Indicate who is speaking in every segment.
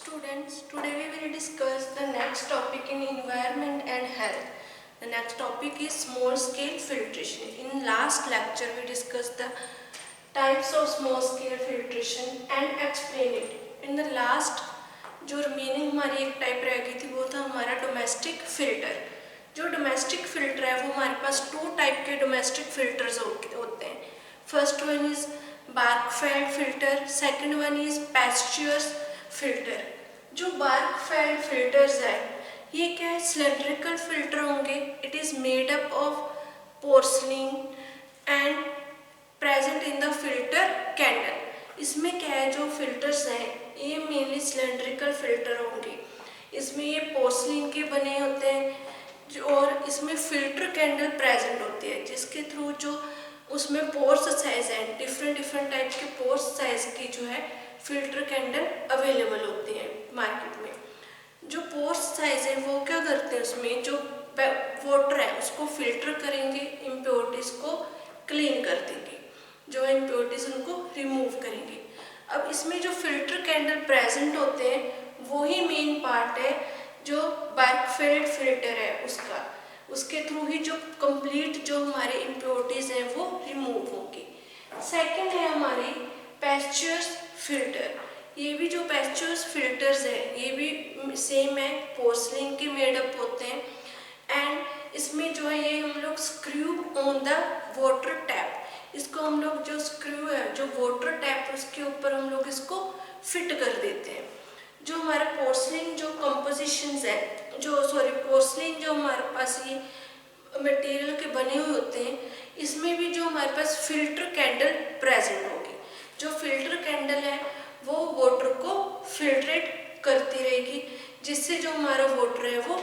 Speaker 1: Students, today we will discuss the next topic in environment and health. The next topic is small scale filtration. In last lecture we discussed the types of small scale filtration and explain it. In the last जो remaining हमारी एक type रह गई थी वो था हमारा domestic filter. जो डोमेस्टिक फिल्टर है वो हमारे पास टू टाइप के डोमेस्टिक फिल्टर्स होते हैं. First one is Berkefeld filter, second one is Pasteur's filter. जो बार्कफेल्ड फिल्टर्स है ये क्या है, सिलेंड्रिकल फिल्टर होंगे. It is made up of porcelain and present in the filter candle. इसमें क्या है, जो फिल्टर्स हैं ये मेनली सिलेंड्रिकल फिल्टर होंगे. इसमें ये पोर्सलिन के बने होते हैं और इसमें फिल्टर कैंडल प्रेजेंट होती है जिसके थ्रू जो उसमें पोर्स साइज है, डिफरेंट टाइप के पोर्स साइज की जो है फिल्टर कैंडल अवेलेबल होती है मार्केट में. जो पोर्स साइज है वो क्या करते हैं, उसमें जो वाटर है उसको फिल्टर करेंगे, इम्प्योरिटीज को क्लीन कर देंगे, जो इम्प्योरिटीज उनको रिमूव करेंगे. अब इसमें जो फिल्टर कैंडल प्रेजेंट होते हैं वही मेन पार्ट है जो बार्कफेल्ड फिल्टर है उसका. उसके थ्रू ही जो कंप्लीट जो हमारे इम्प्योरिटीज हैं वो रिमूव होंगी. सेकंड है हमारी पैस्चर्स फिल्टर. ये भी जो पैस्चर्स फिल्टर्स है ये भी सेम है, पोर्सलिन के मेडअप होते हैं. एंड इसमें जो है ये हम लोग screw on the water tap, इसको हम लोग जो स्क्रू है जो वाटर टैप उसके ऊपर हम लोग इसको फिट कर देते हैं. जो हमारा पोर्सलिन जो कंपोजिशंस है पोर्सलिन जो हमारे पास ये मटेरियल के बने हुए होते हैं इसमें भी जो हमारे पास फिल्टर कैंडल प्रेजेंट होगी. जो फिल्टर कैंडल है वो वाटर को फिल्ट्रेट करती रहेगी जिससे जो हमारा वाटर है वो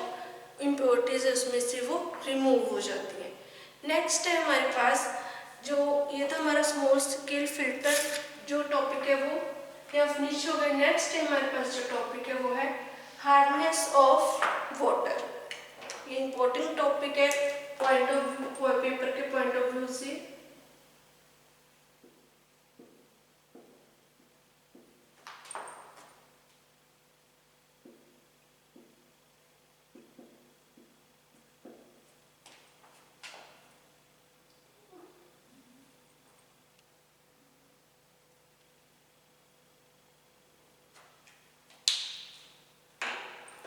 Speaker 1: इम्प्योरिटीज उसमें से वो रिमूव हो जाती है. नेक्स्ट है हमारे पास जो ये था हमारा स्मॉल स्केल फिल्टर जो टॉपिक है वो यहाँ फिनिश हो गया. नेक्स्ट है हमारे पास जो टॉपिक है वो है हार्डनेस ऑफ वाटर. ये इम्पोर्टेंट टॉपिक है पॉइंट ऑफ व्यू, पेपर के पॉइंट ऑफ व्यू से.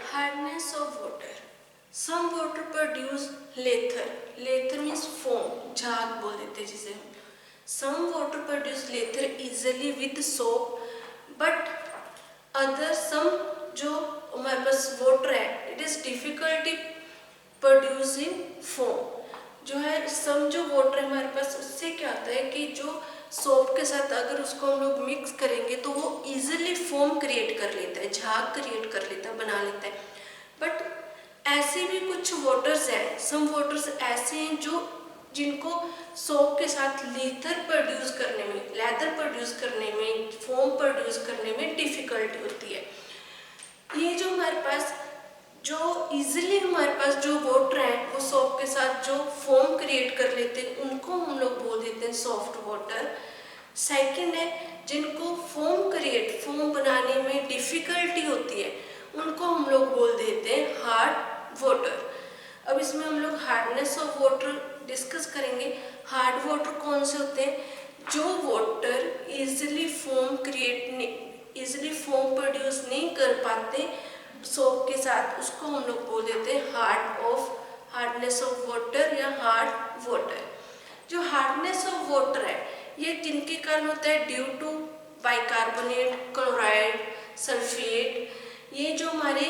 Speaker 1: Hardness of water. Some water produce lather. Lather means foam, झाग बोल देते हैं जिसे हम. Some water produce lather easily with soap, but other some जो हमारे पास water है it is difficulty producing foam. जो है some जो water है हमारे पास उससे क्या होता है कि जो सोप के साथ अगर उसको हम लोग मिक्स करेंगे तो वो इजीली फोम क्रिएट कर लेता है, झाग क्रिएट कर लेता है, बना लेता है. बट ऐसे भी कुछ वाटर्स हैं, सम वाटर्स ऐसे हैं जो जिनको सोप के साथ लेदर प्रोड्यूस करने में फोम प्रोड्यूस करने में डिफिकल्टी होती है. ये जो हमारे पास जो इजीली हमारे पास जो वाटर है वो सोप के साथ जो फोम क्रिएट कर लेते हैं उनको हम लोग बोल देते हैं सॉफ्ट वाटर. सेकंड है जिनको फोम बनाने में डिफिकल्टी होती है उनको हम लोग बोल देते हैं हार्ड वाटर. अब इसमें हम लोग हार्डनेस ऑफ वाटर डिस्कस करेंगे. हार्ड वाटर कौन से होते हैं, जो वाटर इजीली फोम प्रोड्यूस नहीं कर पाते सोप के साथ, उसको हम लोग बोल देते हैं हार्डनेस ऑफ वाटर या हार्ड वाटर. जो हार्डनेस ऑफ वाटर है ये जिनके कारण होता है due to bicarbonate, chloride, sulphate. ये जो हमारे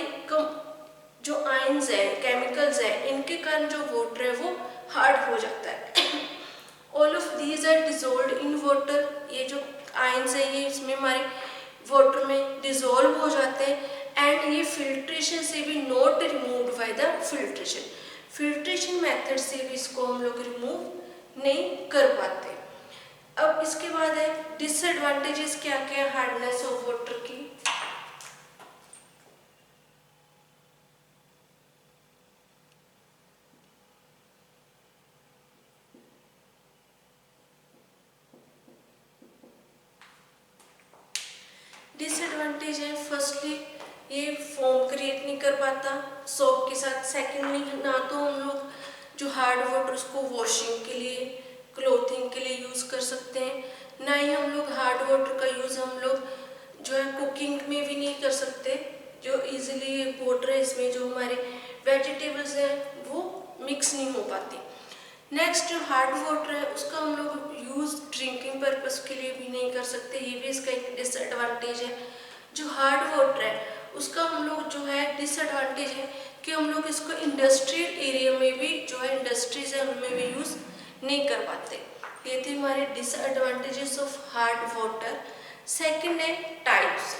Speaker 1: जो आयंस है, केमिकल्स है, इनके कारण जो वाटर है वो हार्ड हो जाता है. All of these are dissolve in water. ये जो आयंस है ये इसमें हमारे वाटर में डिजोल्व हो जाते हैं एंड ये फिल्ट्रेशन से भी not removed by the filtration method से भी इसको हम लोग रिमूव नहीं कर पाते. अब इसके बाद है डिसएडवांटेजेस क्या क्या है हार्डनेस ऑफ वाटर की. डिसएडवांटेज है फर्स्टली ये फोम क्रिएट नहीं कर पाता सोप के साथ। सेकेंडली ना तो हम लोग जो हार्ड वाटर उसको वॉशिंग के लिए, क्लोथिंग के लिए यूज़ कर सकते हैं, ना ही हम लोग हार्ड वाटर का यूज़ हम लोग जो है कुकिंग में भी नहीं कर सकते। जो इजीली वाटर है इसमें जो हमारे वेजिटेबल्स हैं वो मिक्स नहीं हो पाती। नेक्स्ट जो हार्ड वाटर है उसका हम लोग यूज़ ड्रिंकिंग पर्पस के लिए भी नहीं कर सकते, ये भी इसका एक डिसएडवांटेज है। जो हार्ड वाटर है उसका हम लोग जो है डिसएडवांटेज है कि हम लोग इसको इंडस्ट्रियल एरिया में भी जो है इंडस्ट्रीज है उनमें भी यूज़ नहीं कर पाते। ये थे हमारे disadvantages of hard water. Second है टाइप्स।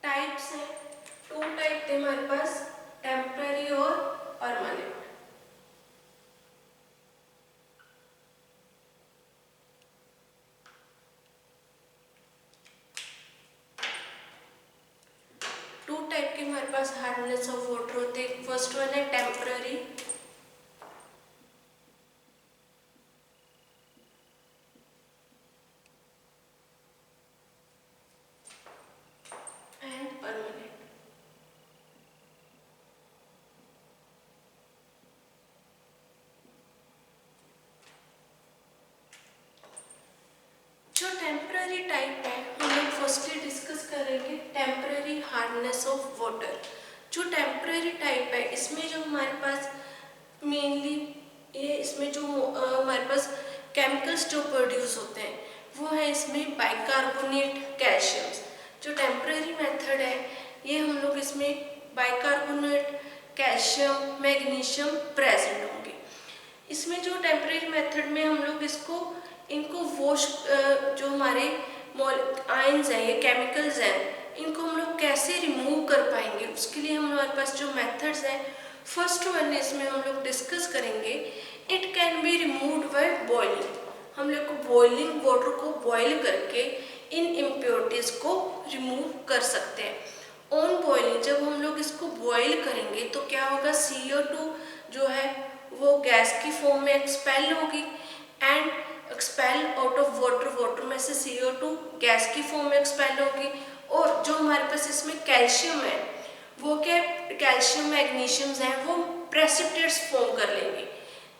Speaker 1: टाइप्स है, टू टाइप थे हमारे पास, टेम्पररी और परमानेंट। टू टाइप के हमारे पास हार्डनेस ऑफ वाटर होते हैं। फर्स्ट वन है टेम्पररी, एंड परमानेंट। जो टेम्पररी टाइप है हम लोग फर्स्टली डिस्कस करेंगे टेम्पररी हार्डनेस ऑफ वाटर। जो टेम्पररी टाइप है इसमें जो हमारे पास मेनली ये इसमें जो हमारे पास केमिकल्स जो प्रोड्यूस होते हैं वो है इसमें बाइकार्बोनेट, कैल्शियम्स। जो टेम्पररी मेथड है ये हम लोग इसमें बाइकार्बोनेट, कैल्शियम, मैग्नीशियम प्रेजेंट होंगे। इसमें जो टेम्पररी मेथड में हम लोग इनको वॉश जो हमारे आयंस हैं, ये केमिकल्स हैं, इनको हम लोग कैसे रिमूव कर पाएंगे उसके लिए हमारे पास जो मेथड्स हैं, फर्स्ट वन इसमें हम लोग डिस्कस करेंगे, it can be removed by boiling. हम लोग को बॉइलिंग वाटर को बॉयल करके इन इम्प्योरिटीज को रिमूव कर सकते हैं। ऑन बॉइलिंग जब हम लोग इसको बॉयल करेंगे तो क्या होगा, CO2 जो है वो गैस की फॉर्म में एक्सपेल होगी and expel out of water, water में से CO2 गैस की फॉर्म में एक्सपेल होगी। और जो हमारे पास इसमें कैल्शियम है वो क्या, कैल्शियम मैग्नीशियम्स हैं वो प्रेसिपिटेट्स फॉर्म कर लेंगे।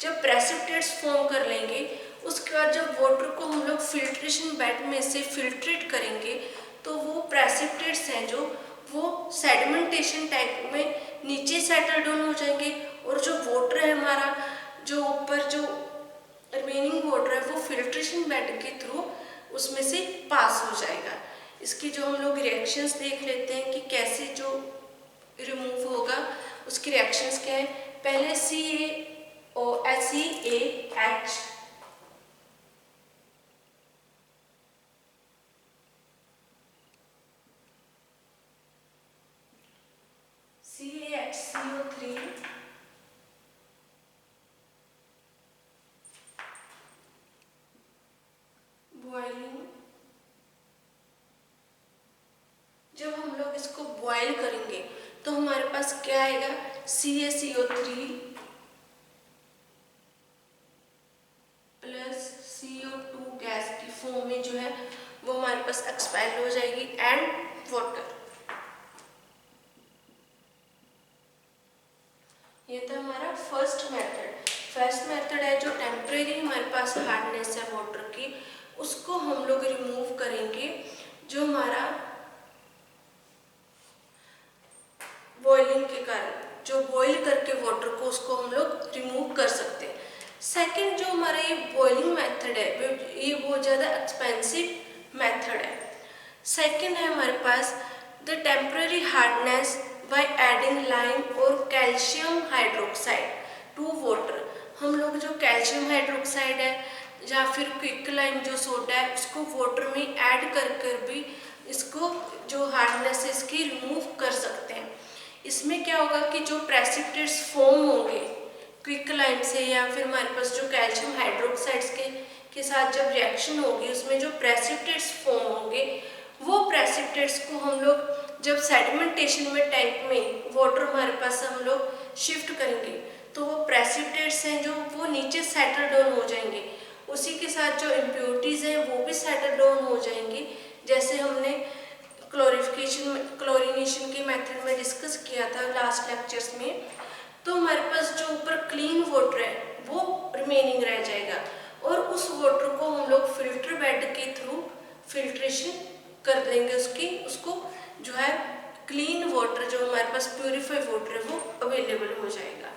Speaker 1: जब प्रेसिपिटेट्स फॉर्म कर लेंगे उसके बाद जब वाटर को हम लोग फिल्ट्रेशन बेड में से फिल्ट्रेट करेंगे तो वो प्रेसिपिटेट्स हैं जो वो सेडिमेंटेशन टैंक में नीचे सेटल डाउन हो जाएंगे और जो वाटर है हमारा जो ऊपर जो रिमेनिंग वाटर है वो फिल्ट्रेशन बेड के थ्रू उसमें से पास हो जाएगा। इसकी जो हम लोग रिएक्शंस देख लेते हैं कि कैसे जो रिमूव होगा, उसकी रिएक्शंस क्या है। पहले CaOH CaHCO3 बॉइलिंग। जब हम लोग इसको बॉयल करेंगे तो हमारे पास क्या आएगा, CaCO3 प्लस CO2 गैस की फॉर्म में जो है वो हमारे पास एक्सपेल हो जाएगी एंड वाटर। ये था हमारा फर्स्ट मेथड। फर्स्ट मेथड है जो टेम्परेरी हमारे पास हार्डनेस है वाटर की, उसको हम लोग रिमूव करेंगे जो हमारा बॉइलिंग के कारण, जो बॉईल करके वाटर को उसको हम लोग रिमूव कर सकते हैं। सेकंड जो हमारा ये बॉइलिंग मेथड है ये बहुत ज़्यादा एक्सपेंसिव मेथड है। सेकंड है हमारे पास the temporary hardness by adding lime और कैल्शियम हाइड्रोक्साइड टू वाटर। हम लोग जो कैल्शियम हाइड्रोक्साइड है या फिर क्विक लाइम जो सोडा है उसको वाटर में ऐड कर भी इसको जो हार्डनेस है इसकी रिमूव कर सकते हैं। इसमें क्या होगा कि जो प्रेसिपिटेट्स फॉर्म होंगे क्विकलाइम से, या फिर हमारे पास जो कैल्शियम हाइड्रोक्साइड्स के साथ जब रिएक्शन होगी उसमें जो प्रेसिपिटेट्स फॉर्म होंगे, वो प्रेसिपिटेट्स को हम लोग जब सेडिमेंटेशन में टैंक में वाटर हमारे पास हम लोग शिफ्ट करेंगे तो वो प्रेसिपिटेट्स हैं जो वो नीचे सेटल डाउन हो जाएंगे। उसी के साथ जो इम्प्योरिटीज़ हैं वो भी सेटल डाउन हो जाएंगी, जैसे हमने क्लोरीनेशन के मेथड में डिस्कस किया था लास्ट लेक्चर्स में। तो हमारे पास जो ऊपर क्लीन वाटर है वो रिमेनिंग रह जाएगा, और उस वाटर को हम लोग फिल्टर बेड के थ्रू फिल्ट्रेशन कर देंगे, उसको जो है क्लीन वाटर जो हमारे पास प्यूरिफाइड वाटर है वो अवेलेबल हो जाएगा।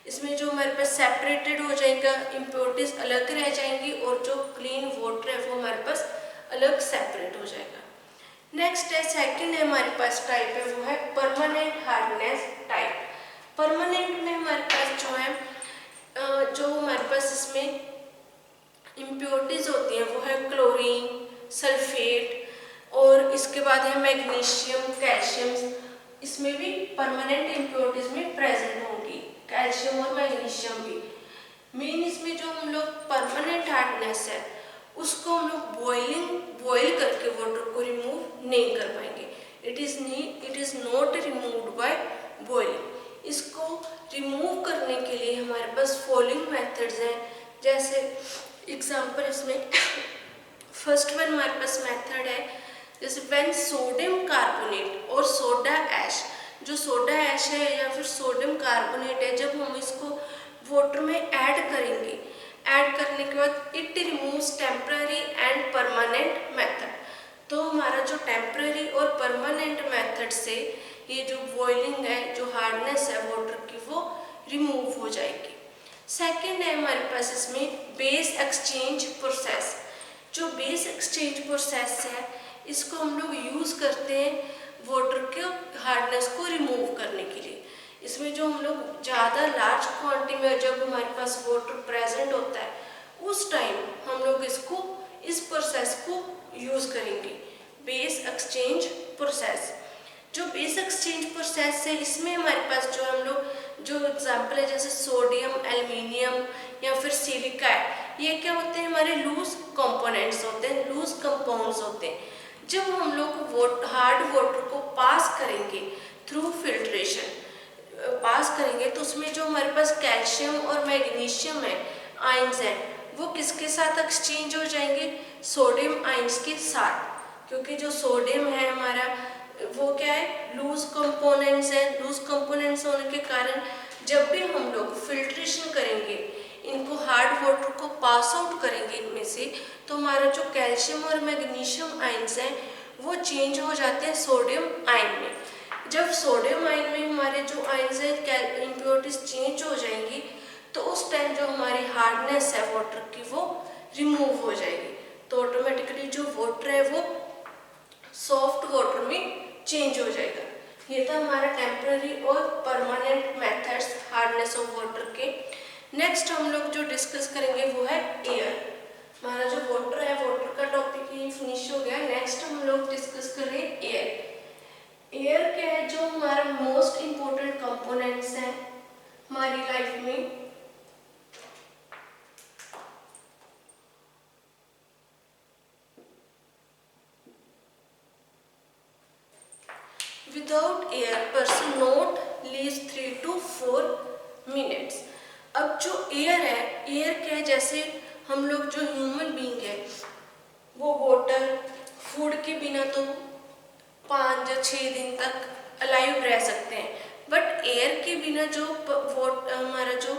Speaker 1: इसमें जो हमारे पास सेपरेटेड हो जाएगा, इम्प्योरिटीज अलग रह जाएंगी, और जो क्लीन वाटर है वो हमारे पास अलग सेपरेट हो जाएगा। नेक्स्ट है, सेकंड है हमारे पास टाइप है वो है परमानेंट हार्डनेस टाइप। परमानेंट में हमारे पास जो है जो हमारे पास इसमें इम्प्योरिटीज होती हैं वो है क्लोरीन, सल्फेट, और इसके बाद है मैग्नीशियम, कैल्शियम। इसमें भी परमानेंट इम्प्योरिटीज में प्रेजेंट होंगी, कैल्शियम और मैग्नीशियम भी। मेन इसमें जो हम लोग परमानेंट हार्डनेस है उसको हम लोग बॉइल करके वाटर को रिमूव नहीं कर पाएंगे। It is not removed by boiling. इसको रिमूव करने के लिए हमारे पास फॉलोइंग मेथड्स हैं, जैसे एग्जांपल इसमें फर्स्ट वन हमारे पास मेथड है, जैसे व्हेन सोडियम कार्बोनेट और सोडा ऐश, जो सोडा ऐश है या फिर सोडियम कार्बोनेट है, जब हम इसको वाटर में ऐड करेंगे, ऐड करने के बाद it removes temporary and permanent method. तो हमारा जो टेम्पररी और परमानेंट मेथड से ये जो बॉइलिंग है, जो हार्डनेस है वाटर की, वो रिमूव हो जाएगी। सेकंड है हमारे पास इसमें बेस एक्सचेंज प्रोसेस। जो बेस एक्सचेंज प्रोसेस है इसको हम लोग यूज़ करते हैं वाटर के हार्डनेस को रिमूव करने के लिए। इसमें जो हम लोग ज़्यादा लार्ज क्वांटिटी में जब हमारे पास वाटर प्रेजेंट होता है उस टाइम हम लोग इस प्रोसेस को यूज़ करेंगे, बेस एक्सचेंज प्रोसेस। जो बेस एक्सचेंज प्रोसेस है इसमें हमारे पास जो हम लोग जो एग्जांपल है जैसे सोडियम, एल्युमिनियम या फिर सिलिका है, ये क्या होते हैं, हमारे लूज कंपोनेंट्स होते हैं, लूज कंपाउंड्स होते हैं। जब हम लोग हार्ड वाटर को पास करेंगे थ्रू फिल्ट्रेशन, पास करेंगे तो उसमें जो हमारे पास कैल्शियम और मैग्नीशियम है, आयंस हैं, वो किसके साथ एक्सचेंज हो जाएंगे, सोडियम आयंस के साथ। क्योंकि जो सोडियम है हमारा वो क्या है, लूज कंपोनेंट्स है। लूज कंपोनेंट्स होने के कारण जब भी हम लोग फिल्ट्रेशन करेंगे, इनको हार्ड वाटर को पास आउट करेंगे इनमें से, तो हमारा जो कैल्शियम और मैग्नीशियम आयंस हैं वो चेंज हो जाते हैं सोडियम आयन में। जब सोडियम आयन में हमारे जो आयंस है इम्प्योरिटीज चेंज हो जाएंगी तो उस टाइम जो हमारी हार्डनेस है वाटर की वो रिमूव हो जाएगी, तो ऑटोमेटिकली जो वाटर है वो सॉफ्ट वाटर में चेंज हो जाएगा। ये था हमारा टेम्पररी और permanent methods hardness of water के। नेक्स्ट हम लोग जो डिस्कस करेंगे वो है एयर। हमारा जो वाटर है, वाटर का टॉपिक ये फिनिश हो गया। नेक्स्ट हम लोग डिस्कस करेंगे एयर। एयर क्या है, जो हमारा मोस्ट इम्पोर्टेंट कंपोनेंट्स हैं हमारी लाइफ में। Without air person not lives 3 to 4 minutes। अब जो एयर है, एयर क्या है, जैसे हम लोग जो ह्यूमन बीइंग है वो वाटर, फूड के बिना तो 5 या 6 दिन तक अलाइव रह सकते हैं, बट एयर के बिना जो हमारा जो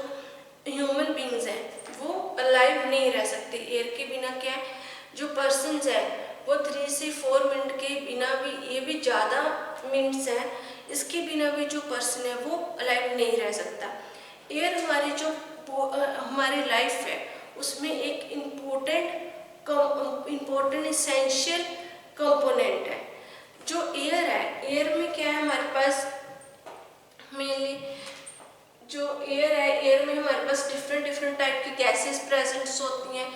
Speaker 1: ह्यूमन बीइंग्स हैं वो अलाइव नहीं रह सकते। एयर के बिना क्या है, जो पर्सन्स है वो 3 से 4 मिनट के बिना भी, ये भी ज़्यादा मिनट्स हैं, इसके बिना भी जो पर्सन है वो अलाइव नहीं रह सकता। एयर हमारी जो हमारी लाइफ है उसमें एक इम्पोर्टेंट इसेंशियल कंपोनेंट है। जो एयर है, एयर में क्या है हमारे पास मेनली जो एयर है, एयर में हमारे पास डिफरेंट टाइप की गैसेस प्रेजेंट होती हैं।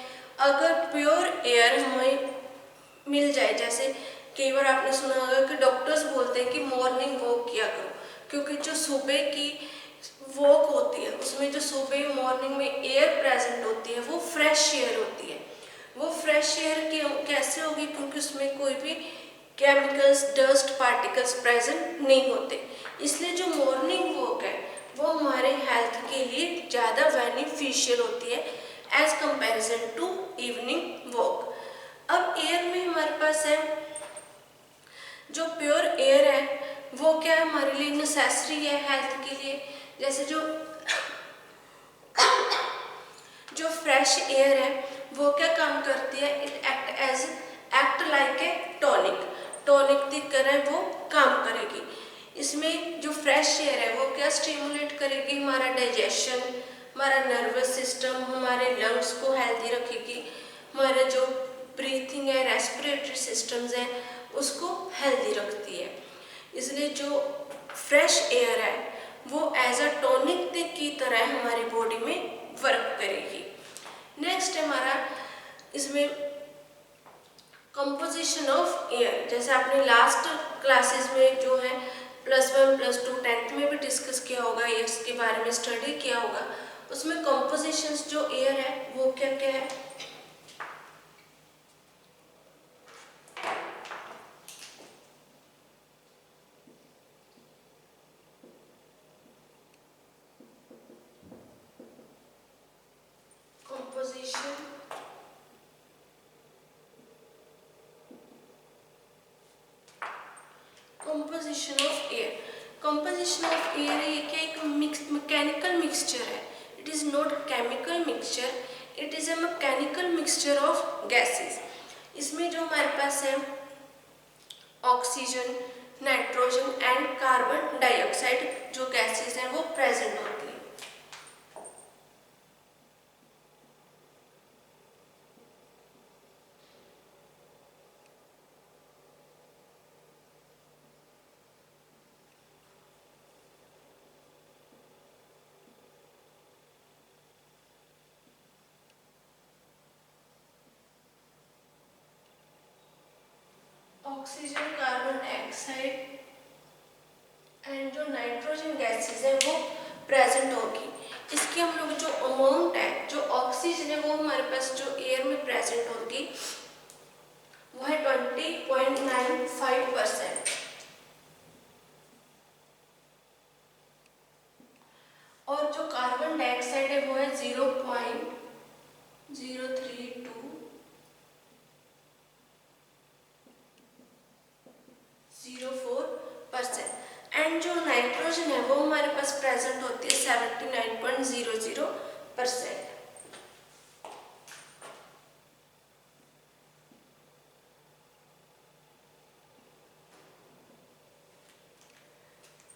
Speaker 1: अगर प्योर एयर हमें मिल जाए, जैसे कई बार आपने सुना होगा कि डॉक्टर्स बोलते हैं कि मॉर्निंग वॉक किया करो, क्योंकि जो सुबह की वॉक होती है उसमें जो सुबह मॉर्निंग में एयर प्रेजेंट होती है वो फ्रेश एयर होती है। वो फ्रेश एयर कैसे होगी, क्योंकि उसमें कोई भी केमिकल्स, डस्ट पार्टिकल्स प्रेजेंट नहीं होते। इसलिए जो मॉर्निंग वॉक है वो हमारे हेल्थ के लिए ज़्यादा बेनिफिशियल होती है as comparison to evening walk. अब एयर में हमारे पास है जो प्योर एयर है वो क्या है, हमारे लिए नेसेसरी है हेल्थ के लिए। जैसे जो फ्रेश एयर है वो क्या काम करती है, it act like a tonic की तरह वो काम करेगी। इसमें जो फ्रेश एयर है वो क्या स्टिमुलेट करेगी, हमारा डाइजेशन, हमारा नर्वस सिस्टम, हमारे लंग्स को हेल्दी रखेगी, हमारे जो ब्रीथिंग है, रेस्पिरेटरी सिस्टम्स हैं उसको हेल्दी रखती है। इसलिए जो फ्रेश एयर है वो एज अ टॉनिक की तरह हमारी बॉडी में वर्क करेगी। नेक्स्ट है हमारा इसमें कंपोजिशन ऑफ एयर। जैसे आपने लास्ट क्लासेस में जो है +1 +2 10th में भी डिस्कस किया होगा, इसके बारे में स्टडी किया होगा। उसमें कंपोजिशंस जो एयर है वो क्या क्या है। कंपोजिशन ऑफ एयर ये क्या एक मैकेनिकल मिक्सचर है। It is not chemical mixture, it is a mechanical mixture of gases. इसमें जो हमारे पास है oxygen, nitrogen and carbon dioxide जो गैसेस हैं वो प्रेजेंट होती है। ऑक्सीजन, कार्बन डाइऑक्साइड एंड जो नाइट्रोजन गैसेस है वो प्रेजेंट होगी। इसकी हम लोग जो अमाउंट है, जो ऑक्सीजन है वो हमारे पास जो एयर में प्रेजेंट होगी वो है 20.95%। और जो कार्बन डाइऑक्साइड है वो है 0.03204%। एंड जो नाइट्रोजन है वो हमारे पास प्रेजेंट होती है 79.00%।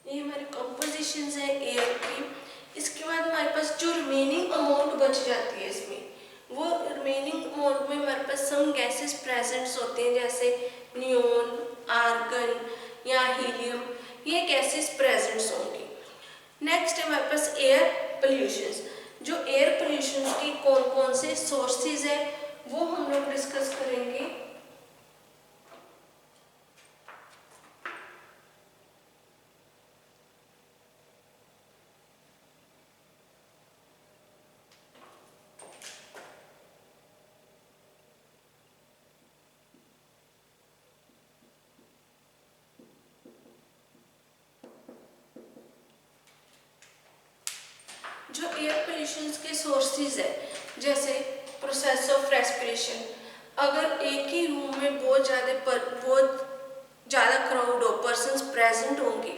Speaker 1: ये हमारी कंपोजिशंस है एयर की। इसके बाद हमारे पास जो रिमेनिंग अमाउंट बच जाती है इसमें, वो रिमेनिंग अमाउंट में हमारे पास सम गैसेस प्रेजेंट्स होते हैं जैसे नियोन, आर्गन या हीलियम, ये गैसेस प्रेजेंट्स होंगी। नेक्स्ट है हमारे पास एयर पोल्यूशंस। जो एयर पोल्यूशंस की कौन कौन से सोर्सेज है वो हम लोग डिस्कस करेंगे। जो एयर पोल्यूशन के सोर्सेज है जैसे प्रोसेस ऑफ रेस्पिरेशन। अगर एक ही रूम में बहुत ज़्यादा क्राउड हो, पर्सन्स प्रेजेंट होंगे,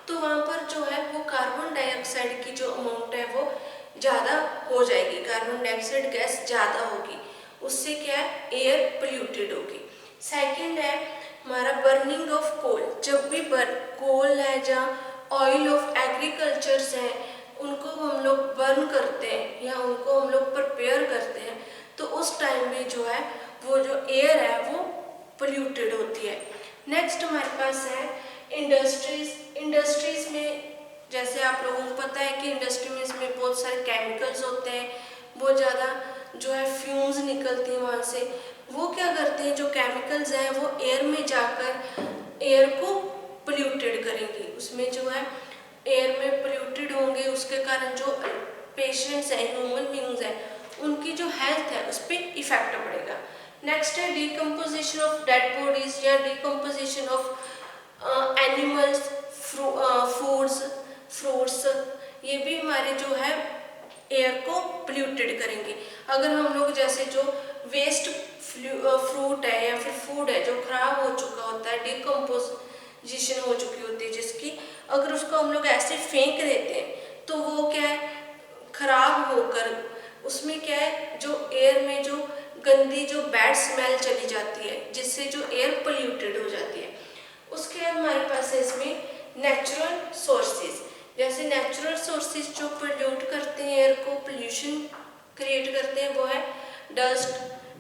Speaker 1: तो वहाँ पर जो है वो कार्बन डाइऑक्साइड की जो अमाउंट है वो ज़्यादा हो जाएगी, कार्बन डाइऑक्साइड गैस ज़्यादा होगी, उससे क्या है एयर पोल्यूटेड होगी। सेकंड है हमारा बर्निंग ऑफ कोल। जब भी कोल है जहाँ ऑयल ऑफ एग्रीकल्चर्स हैं उनको हम लोग बर्न करते हैं या उनको हम लोग प्रिपेयर करते हैं, तो उस टाइम में जो है वो जो एयर है वो पोल्यूटेड होती है। नेक्स्ट हमारे पास है इंडस्ट्रीज में, जैसे आप लोगों को पता है कि इंडस्ट्री में इसमें बहुत सारे केमिकल्स होते हैं, बहुत ज़्यादा जो है फ्यूम्स निकलती हैं वहाँ से। वो क्या करते हैं, जो केमिकल्स हैं वो एयर में जाकर एयर को पोल्यूटेड करेंगी। उसमें जो है एयर में पोल्यूटेड होंगे, उसके कारण जो पेशेंट्स हैं, ह्यूमन बींग्स हैं, उनकी जो हेल्थ है उस पर इफेक्ट पड़ेगा। नेक्स्ट है डिकम्पोजिशन ऑफ डेड बॉडीज या decomposition of animals, foods, fruits, ये भी हमारे जो है एयर को पोल्यूटेड करेंगे। अगर हम लोग जैसे जो वेस्ट फ्रूट है या फिर फूड है जो खराब हो चुका होता है, डिकम्पोजिशन हो चुकी होती है जिसकी, अगर उसको हम लोग ऐसे फेंक देते हैं तो वो क्या है, खराब होकर उसमें क्या है, जो एयर में जो गंदी जो बैड स्मेल चली जाती है जिससे जो एयर पोल्यूटेड हो जाती है। उसके बाद हमारे पास है इसमें नेचुरल सोर्सेज, जैसे नेचुरल सोर्सेज जो पोल्यूट करते हैं एयर को, पोल्यूशन क्रिएट करते हैं, वो है डस्ट,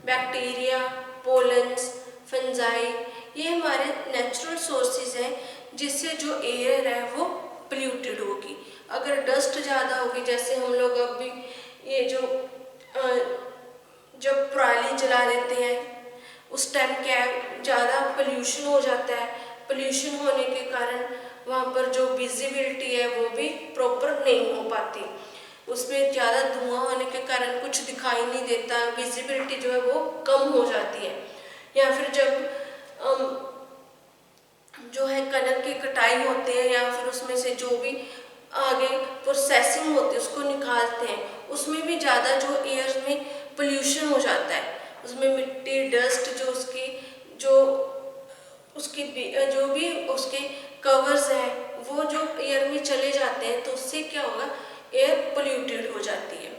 Speaker 1: बैक्टीरिया, पोलन्स, फंजाई, ये हमारे नेचुरल सोर्सेज हैं जिससे जो एयर है वो पोल्यूटेड होगी। अगर डस्ट ज़्यादा होगी, जैसे हम लोग अभी ये जो जब पराली जला देते हैं उस टाइम क्या है, ज़्यादा पोल्यूशन हो जाता है। पोल्यूशन होने के कारण वहाँ पर जो विजिबिलिटी है वो भी प्रॉपर नहीं हो पाती, उसमें ज़्यादा धुआं होने के कारण कुछ दिखाई नहीं देता, विजिबिलिटी जो है वो कम हो जाती है। या फिर जब जो है कनक की कटाई होती है या फिर उसमें से जो भी आगे प्रोसेसिंग होती है उसको निकालते हैं, उसमें भी ज़्यादा जो एयर में पोल्यूशन हो जाता है, उसमें मिट्टी, डस्ट, जो उसकी जो भी उसके कवर्स हैं वो जो एयर में चले जाते हैं, तो उससे क्या होगा, एयर पोल्यूटेड हो जाती है।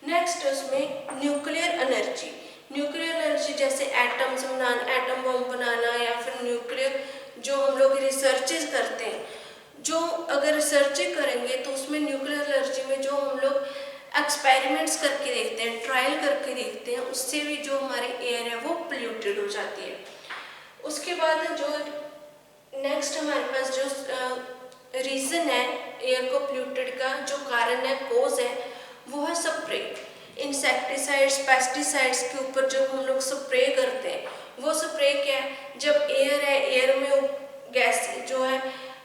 Speaker 1: नेक्स्ट उसमें न्यूक्लियर एनर्जी, न्यूक्लियर एनर्जी जैसे एटम्स बनाना, एटम बम बनाना, या फिर न्यूक्लियर जो हम लोग रिसर्चेज करते हैं, जो अगर रिसर्च करेंगे तो उसमें न्यूक्लियर एनर्जी में जो हम लोग एक्सपेरिमेंट्स करके देखते हैं, ट्रायल करके देखते हैं, उससे भी जो हमारी एयर है वो पोल्यूटेड हो जाती है। उसके बाद जो नेक्स्ट हमारे पास जो रीज़न है एयर को पोल्यूटेड का, जो कारण है, कोज है, वो है स्प्रे। इंसेक्टिसाइड्स, पेस्टिसाइड्स के ऊपर जब हम लोग स्प्रे करते हैं, वो स्प्रे क्या है, जब एयर है, एयर में गैस जो है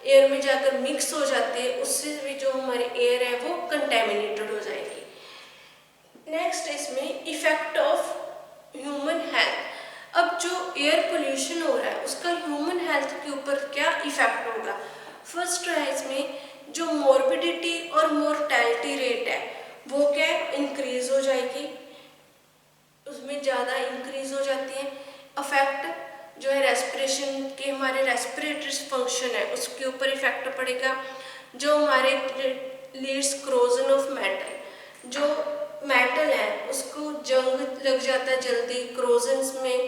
Speaker 1: एयर में जाकर मिक्स हो जाती है, उससे भी जो हमारी एयर है वो कंटेमिनेटेड हो जाएगी। नेक्स्ट इसमें इफेक्ट ऑफ ह्यूमन हेल्थ। अब जो एयर पोल्यूशन हो रहा है उसका ह्यूमन हेल्थ के ऊपर क्या इफेक्ट होगा। फर्स्ट है इसमें जो मॉर्बिडिटी और मोर्टेलिटी रेट है वो क्या इंक्रीज हो जाएगी, उसमें ज़्यादा इंक्रीज हो जाती है। अफेक्ट जो है रेस्पिरेशन के, हमारे रेस्पिरेटरी फंक्शन है उसके ऊपर इफेक्ट पड़ेगा। जो हमारे लीड्स क्रोजन ऑफ मेटल, जो मेटल है उसको जंग लग जाता है जल्दी, क्रोजन्स में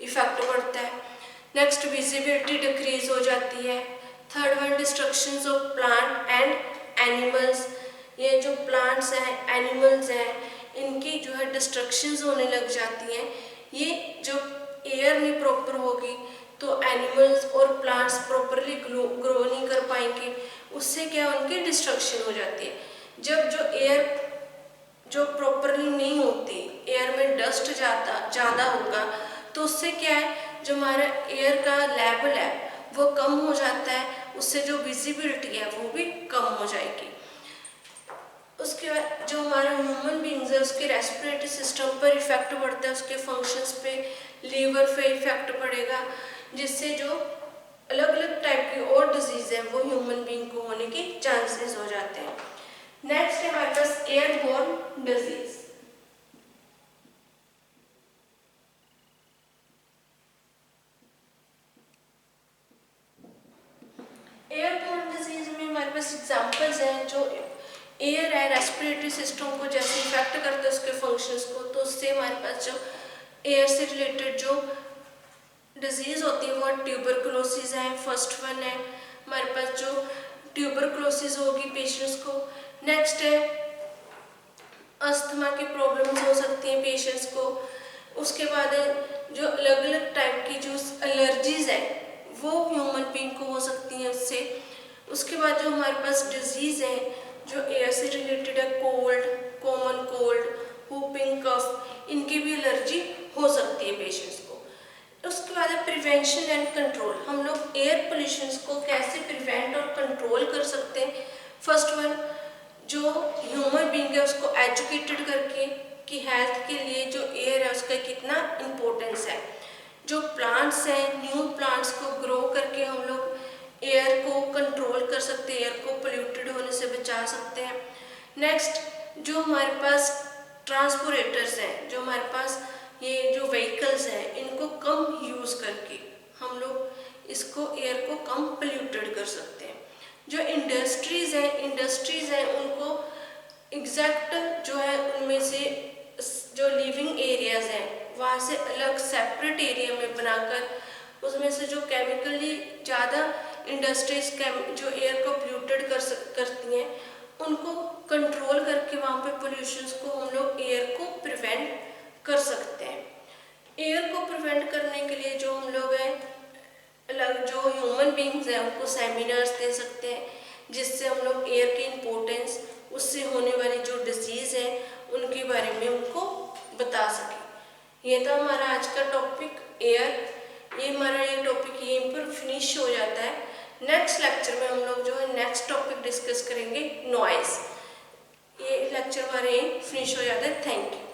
Speaker 1: इफेक्ट पड़ता है। नेक्स्ट विजिबिलिटी डिक्रीज हो जाती है। Third one destructions of plant and animals, ये जो प्लांट्स हैं, एनिमल्स हैं, इनकी जो है डिस्ट्रक्शंस होने लग जाती हैं। ये जो एयर नहीं प्रॉपर होगी तो एनिमल्स और प्लांट्स प्रॉपरली ग्रो नहीं कर पाएंगे, उससे क्या उनकी डिस्ट्रक्शन हो जाती है। जब जो एयर जो प्रॉपरली नहीं होती, एयर में डस्ट ज़्यादा होगा, तो उससे क्या है, जो हमारा एयर का लेवल है वो कम हो जाता है, उससे जो विजिबिलिटी है वो भी कम हो जाएगी। उसके बाद जो हमारा ह्यूमन बींग्स है उसके रेस्पिरेटरी सिस्टम पर इफेक्ट पड़ता है, उसके फंक्शंस पे, लीवर पे इफेक्ट पड़ेगा, जिससे जो अलग अलग टाइप की और डिजीज है वो ह्यूमन बींग को होने के चांसेस हो जाते हैं। नेक्स्ट है हमारे पास एयरबोर्न डिजीज। एयरबोर्न डिजीज में हमारे पास एग्जांपल्स हैं, जो एयर है रेस्पिरेटरी सिस्टम को जैसे इफेक्ट करते हैं उसके फंक्शंस को, तो उससे हमारे पास जो एयर से रिलेटेड जो डिजीज होती है वो ट्यूबरकुलोसिस है। फर्स्ट वन है हमारे पास जो ट्यूबरकुलोसिस होगी पेशेंट्स को। नेक्स्ट है अस्थमा की प्रॉब्लम्स हो सकती हैं पेशेंट्स को। उसके बाद जो अलग अलग टाइप की जो एलर्जीज है वो ह्यूमन बींग को हो सकती हैं उससे। उसके बाद जो हमारे पास डिजीज है जो एयर से रिलेटेड है, कोल्ड, कॉमन कोल्ड, whooping कफ, इनकी भी एलर्जी हो सकती है पेशेंट्स को। उसके बाद है प्रिवेंशन एंड कंट्रोल। हम लोग एयर पोल्यूशन को कैसे प्रिवेंट और कंट्रोल कंट्रोल कर सकते हैं। फर्स्ट वन, जो ह्यूमन बीइंग है उसको एजुकेटेड करके कि हेल्थ के लिए जो एयर है उसका कितना इम्पोर्टेंस है। जो प्लांट्स हैं, न्यू प्लांट्स को ग्रो करके हम लोग एयर को कंट्रोल कर सकते हैं, एयर को पोल्यूटेड होने से बचा सकते हैं। नेक्स्ट, जो हमारे पास ट्रांसपोर्टेटर्स हैं, जो हमारे पास ये जो व्हीकल्स हैं, इनको कम यूज़ करके हम लोग इसको एयर को कम पोल्यूटेड कर सकते हैं। जो इंडस्ट्रीज़ हैं उनको एग्जैक्ट जो है उनमें से जो लिविंग एरियाज हैं वहाँ से अलग सेपरेट एरिया में बनाकर उसमें से जो केमिकली ज़्यादा इंडस्ट्रीज जो एयर को पोल्यूटेड करती हैं उनको कंट्रोल करके वहाँ पे पोल्यूशंस को हम लोग एयर को प्रिवेंट कर सकते हैं। एयर को प्रिवेंट करने के लिए जो हम लोग हैं अलग जो ह्यूमन बींग्स हैं उनको सेमिनार्स दे सकते हैं, जिससे हम लोग एयर की इम्पोर्टेंस, उससे होने वाली जो डिजीज़ है उनके बारे में उनको बता सकें। ये था हमारा आज का टॉपिक एयर। ये टॉपिक यहीं पर फिनिश हो जाता है। नेक्स्ट लेक्चर में हम लोग जो है नेक्स्ट टॉपिक डिस्कस करेंगे नॉइज़। ये लेक्चर हमारे यहीं फिनिश हो जाता है। Thank you.